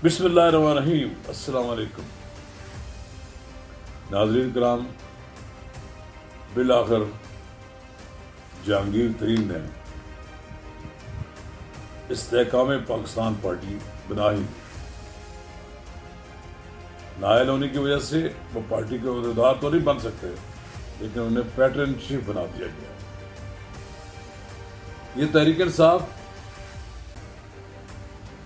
بسم اللہ الرحمن الرحیم۔ السلام علیکم ناظرین کرام، بالآخر جہانگیر ترین نے استحکام پاکستان پارٹی بنا ہی نائل ہونے کی وجہ سے وہ پارٹی کے عہدیدار تو نہیں بن سکتے، لیکن انہیں پیٹرن چیف بنا دیا گیا۔ یہ Tehreek Insaf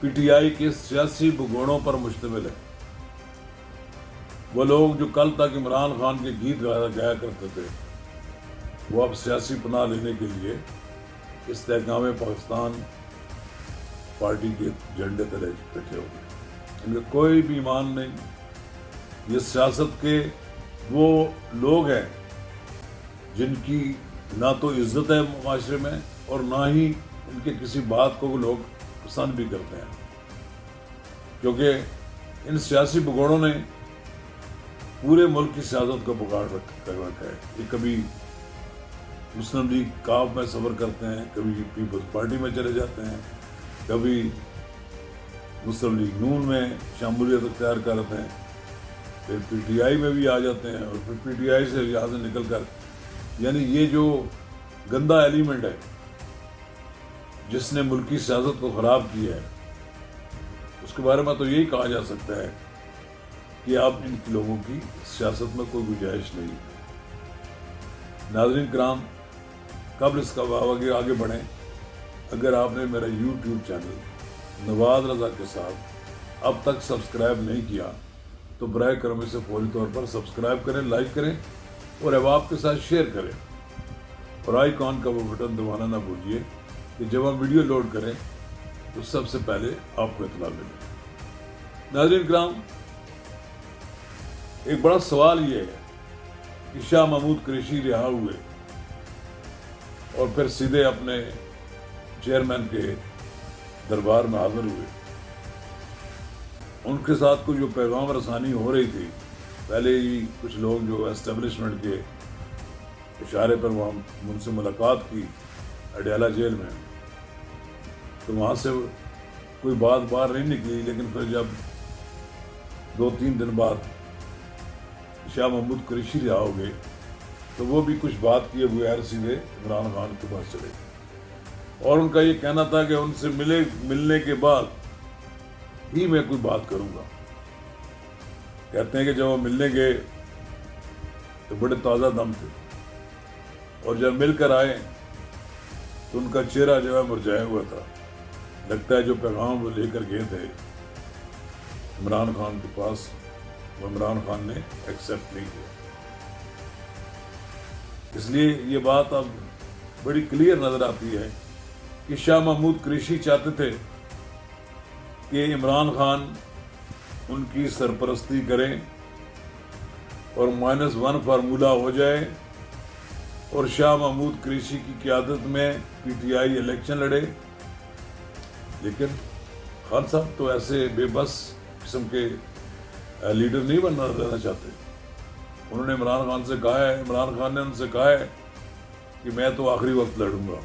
P T I کے سیاسی بگوڑوں پر مشتمل ہے۔ وہ لوگ جو کل تک عمران خان کے گیت گایا کرتے تھے، وہ اب سیاسی پناہ لینے کے لیے استحکام پاکستان پارٹی کے جھنڈے تلے اکٹھے ہو گئے۔ ان کا کوئی بھی ایمان نہیں۔ یہ سیاست کے وہ لوگ ہیں جن کی نہ تو عزت ہے معاشرے میں، اور نہ ہی ان کے کسی بات کو لوگ پسند بھی کرتے ہیں، کیونکہ ان سیاسی بگوڑوں نے پورے ملک کی سیاست کو بگاڑ کر رکھا ہے۔ یہ کبھی مسلم لیگ کاف میں سفر کرتے ہیں، کبھی پیپلز پارٹی میں چلے جاتے ہیں، کبھی مسلم لیگ نون میں شمولیت اختیار کرتے ہیں، پھر پی ٹی آئی میں بھی آ جاتے ہیں، اور پھر پی ٹی آئی سے یہاں سے نکل کر، یعنی یہ جو گندا ایلیمنٹ ہے جس نے ملکی سیاست کو خراب کیا ہے، اس کے بارے میں تو یہی کہا جا سکتا ہے کہ اب ان لوگوں کی سیاست میں کوئی گنجائش نہیں۔ ناظرین کرام، قبل اس کا آگے بڑھیں، اگر آپ نے میرا یوٹیوب چینل نواز رضا کے ساتھ اب تک سبسکرائب نہیں کیا تو براہ کرم اسے فوری طور پر سبسکرائب کریں، لائک کریں اور احباب کے ساتھ شیئر کریں، اور آئیکن کا وہ بٹن دبانا نہ بھولیے کہ جب ہم ویڈیو لوڈ کریں تو سب سے پہلے آپ کو اطلاع ملے۔ ناظرین کرام، ایک بڑا سوال یہ ہے کہ شاہ محمود قریشی رہا ہوئے اور پھر سیدھے اپنے چیئرمین کے دربار میں حاضر ہوئے، ان کے ساتھ کوئی جو پیغام رسانی ہو رہی تھی، پہلے ہی کچھ لوگ جو اسٹیبلشمنٹ کے اشارے پر وہاں ان سے ملاقات کی اڈیالہ جیل میں، تو وہاں سے کوئی بات باہر نہیں نکلی، لیکن پھر جب 2-3 دن بعد شاہ محمود قریشی رہا ہو گئے تو وہ بھی کچھ بات کیے بغیر سیدھے عمران خان کے پاس چلے، اور ان کا یہ کہنا تھا کہ ان سے ملنے کے بعد ہی میں کوئی بات کروں گا۔ کہتے ہیں کہ جب وہ ملنے گئے تو بڑے تازہ دم تھے، اور جب مل کر آئے تو ان کا چہرہ جو ہے مرجھایا ہوا تھا۔ لگتا ہے جو پیغام وہ لے کر گئے تھے عمران خان کے پاس، وہ عمران خان نے ایکسیپٹ نہیں کیا۔ اس لیے یہ بات اب بڑی کلیئر نظر آتی ہے کہ شاہ محمود قریشی چاہتے تھے کہ عمران خان ان کی سرپرستی کریں اور -1 فارمولہ ہو جائے، اور شاہ محمود قریشی کی قیادت میں پی ٹی آئی الیکشن لڑے۔ لیکن خان صاحب تو ایسے بے بس قسم کے لیڈر نہیں رہنا چاہتے۔ انہوں نے عمران خان سے کہا ہے، عمران خان نے ان سے کہا ہے کہ میں تو آخری وقت لڑوں گا۔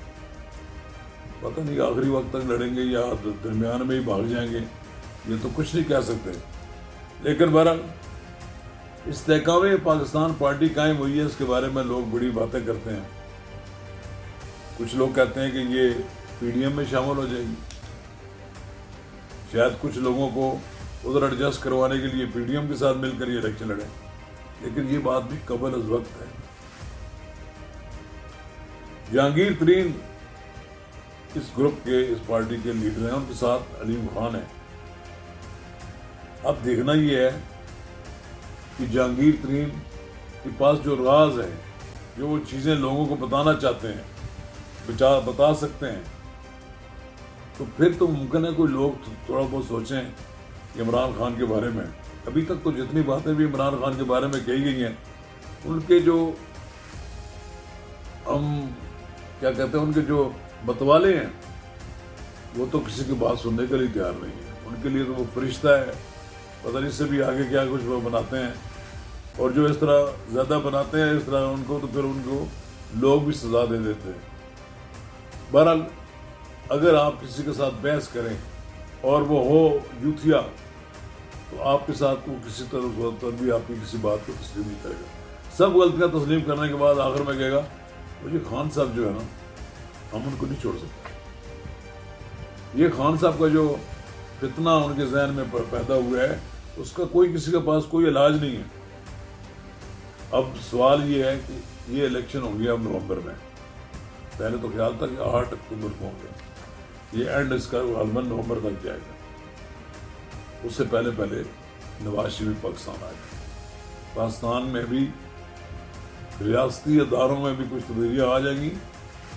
پتہ نہیں آخری وقت تک لڑیں گے یا درمیان میں ہی بھاگ جائیں گے، یہ تو کچھ نہیں کہہ سکتے۔ لیکن بہرحال استحکام پاکستان پارٹی قائم ہوئی ہے، اس کے بارے میں لوگ بڑی باتیں کرتے ہیں۔ کچھ لوگ کہتے ہیں کہ یہ پی ڈی ایم میں شامل ہو جائے گی، شاید کچھ لوگوں کو ادھر ایڈجسٹ کروانے کے لیے پی ڈی ایم کے ساتھ مل کر یہ الیکشن لڑیں، لیکن یہ بات بھی قبل از وقت ہے۔ جہانگیر ترین اس گروپ کے، اس پارٹی کے لیڈر ہیں، ان کے ساتھ علیم خان ہیں۔ اب دیکھنا یہ ہے کہ جہانگیر ترین کے پاس جو راز ہے، جو وہ چیزیں لوگوں کو بتانا چاہتے ہیں، بتا سکتے ہیں، تو پھر تو ممکن ہے کوئی لوگ تھوڑا بہت سوچیں عمران خان کے بارے میں۔ ابھی تک تو جتنی باتیں بھی عمران خان کے بارے میں کہی گئی ہیں، ان کے جو ہم کیا کہتے ہیں، ان کے جو بتوالے ہیں، وہ تو کسی کی بات سننے کے لیے تیار نہیں ہے۔ ان کے لیے تو وہ فرشتہ ہے، پتہ نہیں اس سے بھی آگے کیا کچھ وہ بناتے ہیں، اور جو اس طرح زیادہ بناتے ہیں اس طرح ان کو، تو پھر ان کو لوگ بھی سزا دے دیتے ہیں۔ بہرحال اگر آپ کسی کے ساتھ بحث کریں اور وہ ہو یوتھیا تو آپ کے ساتھ وہ کسی طرح پر بھی آپ کی کسی بات کو تسلیم نہیں کرے گا. سب غلطیاں تسلیم کرنے کے بعد آخر میں کہے گا وہ یہ خان صاحب جو ہے نا ہم ان کو نہیں چھوڑ سکتے. یہ خان صاحب کا جو فتنہ ان کے ذہن میں پیدا ہوا ہے اس کا کوئی کسی کے پاس کوئی علاج نہیں ہے. اب سوال یہ ہے کہ یہ الیکشن ہو گیا اب نومبر میں. پہلے تو خیال تھا کہ 8 اکتوبر کو ہوں گے. یہ اینڈ اس کا غالباً نومبر تک جائے گا. اس سے پہلے نواز شریف پاکستان آئے گا. پاکستان میں بھی ریاستی اداروں میں بھی کچھ تبدیلیاں آ جائیں گی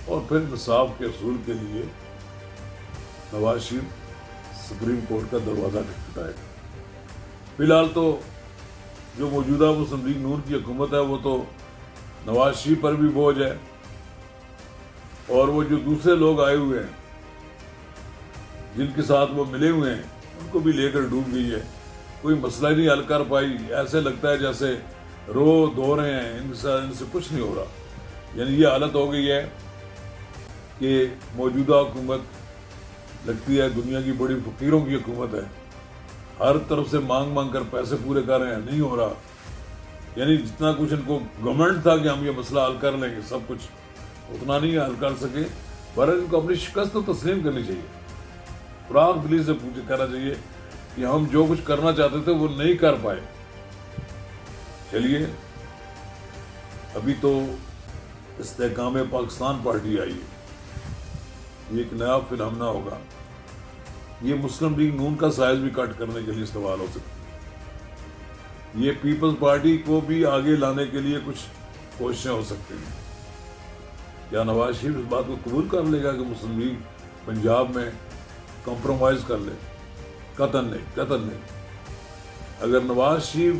اور پھر انصاف کے اصول کے لیے نواز شریف سپریم کورٹ کا دروازہ کھٹکھٹائے گا. فی الحال تو جو موجودہ مسلم لیگ نون کی حکومت ہے وہ تو نواز شریف پر بھی بوجھ ہے اور وہ جو دوسرے لوگ آئے ہوئے ہیں جن کے ساتھ وہ ملے ہوئے ہیں ان کو بھی لے کر ڈوب گئی ہے. کوئی مسئلہ ہی نہیں حل کر پائی. ایسے لگتا ہے جیسے رو دھو رہے ہیں, ان سے کچھ نہیں ہو رہا. یعنی یہ حالت ہو گئی ہے کہ موجودہ حکومت لگتی ہے دنیا کی بڑی فقیروں کی حکومت ہے. ہر طرف سے مانگ کر پیسے پورے کر رہے ہیں, نہیں ہو رہا. یعنی جتنا کچھ ان کو گورنمنٹ تھا کہ ہم یہ مسئلہ حل کر لیں گے, سب کچھ اتنا نہیں حل کر سکے. بہرحال ان کو اپنی شکست تو تسلیم کرنی چاہیے. فراغ دلی سے کہنا چاہیے کہ ہم جو کچھ کرنا چاہتے تھے وہ نہیں کر پائے. چلیے ابھی تو استحکام پاکستان پارٹی آئی ہے, یہ ایک نیا فنامنا ہوگا. یہ مسلم لیگ نون کا سائز بھی کٹ کرنے کے لیے استعمال ہو سکتی ہے. یہ پیپلز پارٹی کو بھی آگے لانے کے لیے کچھ کوششیں ہو سکتی ہیں. کیا نواز شریف اس بات کو قبول کر لے گا کہ مسلم لیگ پنجاب میں کمپرومائز کر لے؟ قطعاً نہیں. اگر نواز شریف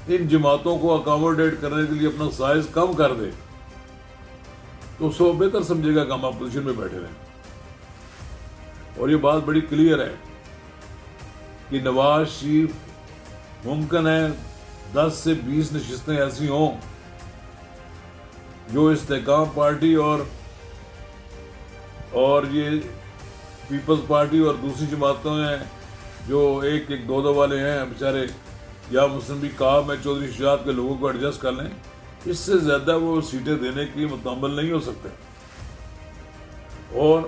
ان جماعتوں کو اکاموڈیٹ کرنے کے لیے اپنا سائز کم کر دے تو اس کو بہتر سمجھے گا کہ ہم اپوزیشن میں بیٹھے رہیں. اور یہ بات بڑی کلیئر ہے کہ نواز شریف ممکن ہے 10 سے 20 نشستیں ایسی ہوں جو استحکام پارٹی اور یہ پیپلز پارٹی اور دوسری جماعتوں ہیں جو ایک دو والے ہیں بیچارے, یا مسلم لیگ کا میں چودھری شجاعت کے لوگوں کو ایڈجسٹ کر لیں, اس سے زیادہ وہ سیٹیں دینے کی متعامل نہیں ہو سکتے. اور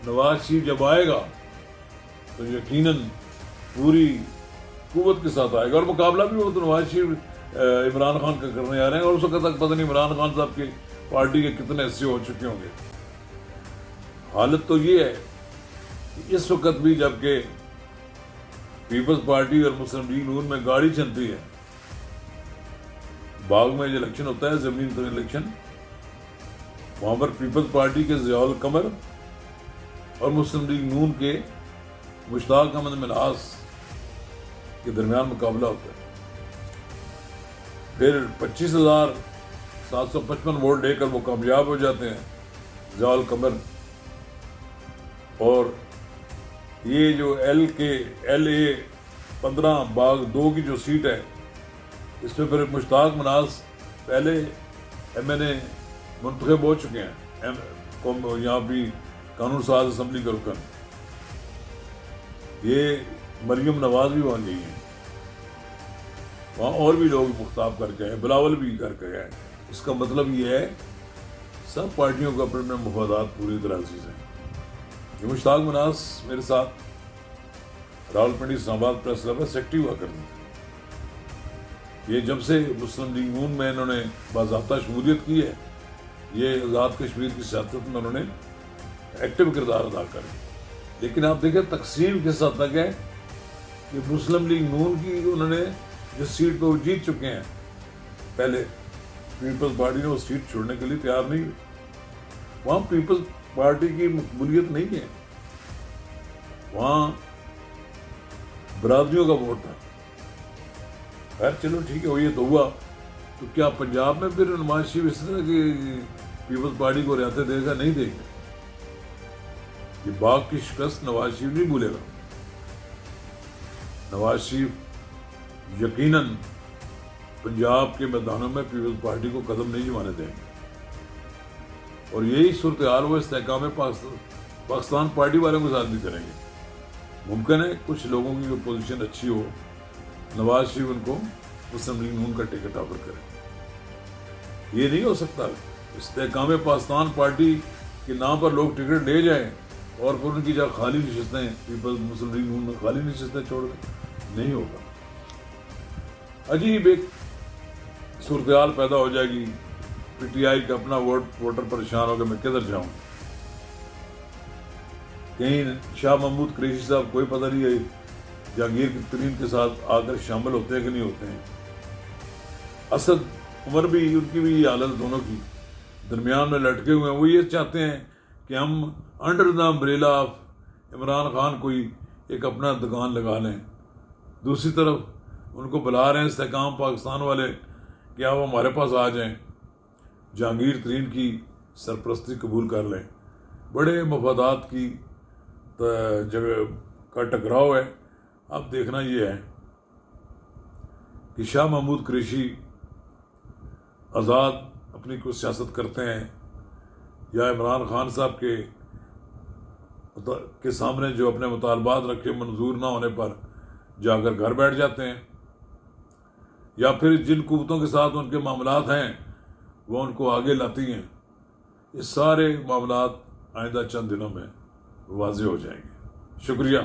نواز شریف جب آئے گا تو یقیناً پوری قوت کے ساتھ آئے گا, اور مقابلہ بھی وہ تو نواز شریف عمران خان کا کرنے آ رہے ہیں. اور اس وقت تک پتہ نہیں عمران خان صاحب کی پارٹی کے کتنے حصے ہو چکے ہوں گے. حالت تو یہ ہے کہ اس وقت بھی جبکہ پیپلز پارٹی اور مسلم لیگ نون میں گاڑی چلتی ہے, باغ میں جو الیکشن ہوتا ہے زمین پر الیکشن, وہاں پر پیپلز پارٹی کے ضیاء القمر اور مسلم لیگ نون کے مشتاق احمد منہاس کے درمیان مقابلہ ہوتا ہے. پھر 25,755 ووٹ لے کر وہ کامیاب ہو جاتے ہیں ضیاء القمر. اور یہ جو LA 15 باغ 2 کی جو سیٹ ہے اس میں پھر مشتاق منہاس پہلے MNA منتخب ہو چکے ہیں, یہاں بھی قانون ساز اسمبلی کا رکن. یہ مریم نواز بھی وہاں گئی ہیں, وہاں اور بھی لوگ مختاب کر کے ہیں, بلاول بھی کر کے ہیں. اس کا مطلب یہ ہے سب پارٹیوں کو اپنے اپنے مفادات پوری طرح عزیز ہیں. یہ مشتاق منہاس میرے ساتھ راولپنڈی اسلام آباد پریس کلب میں سیکٹری ہوا کرتے تھے. یہ جب سے مسلم لیگ نون میں انہوں نے باضابطہ شمولیت کی ہے, یہ آزاد کشمیر کی سیاست میں انہوں نے ایکٹیو کردار ادا کرے. لیکن آپ دیکھیں تقسیم کس حد تک ہے کہ مسلم لیگ نون کی انہوں نے جس سیٹ پہ وہ جیت چکے ہیں, پہلے پیپلز پارٹی نے وہ سیٹ چھوڑنے کے لیے تیار نہیں ہوئی. وہاں پیپلز پارٹی کی مقبولیت نہیں ہے, وہاں برادریوں کا ووٹ تھا. خیر چلو ٹھیک ہے, وہ یہ تو ہوا. تو کیا پنجاب میں پھر نواز شریف اس طرح کی پیپلز پارٹی کو ریاستیں دے گا؟ نہیں دے گا. یہ باغ کی شکست نواز شریف نہیں بھولے گا. نواز شریف یقیناً پنجاب کے میدانوں میں پیپلز پارٹی کو قدم نہیں جمانے دیں گے. اور یہی صورتحال وہ استحکام پاکستان پارٹی والوں کے ساتھ بھی کریں گے. ممکن ہے کچھ لوگوں کی جو پوزیشن اچھی ہو، نواز شریف ان کو مسلم لیگ نون کا ٹکٹ آفر کرے. یہ نہیں ہو سکتا. استحکام پاکستان پارٹی کے نام پر لوگ ٹکٹ لے جائیں اور پھر ان کی جگہ خالی نشستیں پیپلز مسلم لیگ نون میں خالی نشستیں چھوڑ دیں. نہیں ہوگا. عجیب ایک صورتحال پیدا ہو جائے گی. پی ٹی آئی کا اپنا ووٹر پریشان ہوگا میں کدھر جاؤں. کہیں شاہ محمود قریشی صاحب کوئی پتہ نہیں ہے جہانگیر ترین کے ساتھ آ کر شامل ہوتے ہیں کہ نہیں ہوتے ہیں. اسد عمر بھی ان کی بھی یہ حالت دونوں کی درمیان میں لٹکے ہوئے ہیں. وہ یہ چاہتے ہیں کہ ہم under the umbrella of Imran Khan کوئی ایک اپنا دکان لگا لیں. دوسری طرف ان کو بلا رہے ہیں استحکام پاکستان والے کہ آپ ہمارے پاس آ جائیں، جہانگیر ترین کی سرپرستی قبول کر لیں. بڑے مفادات کی جگہ کا ٹکراؤ ہے. اب دیکھنا یہ ہے کہ شاہ محمود قریشی آزاد اپنی کچھ سیاست کرتے ہیں یا عمران خان صاحب کے سامنے جو اپنے مطالبات رکھے منظور نہ ہونے پر جا کر گھر بیٹھ جاتے ہیں، یا پھر جن قوتوں کے ساتھ ان کے معاملات ہیں وہ ان کو آگے لاتی ہیں. یہ سارے معاملات آئندہ چند دنوں میں واضح ہو جائیں گے. شکریہ.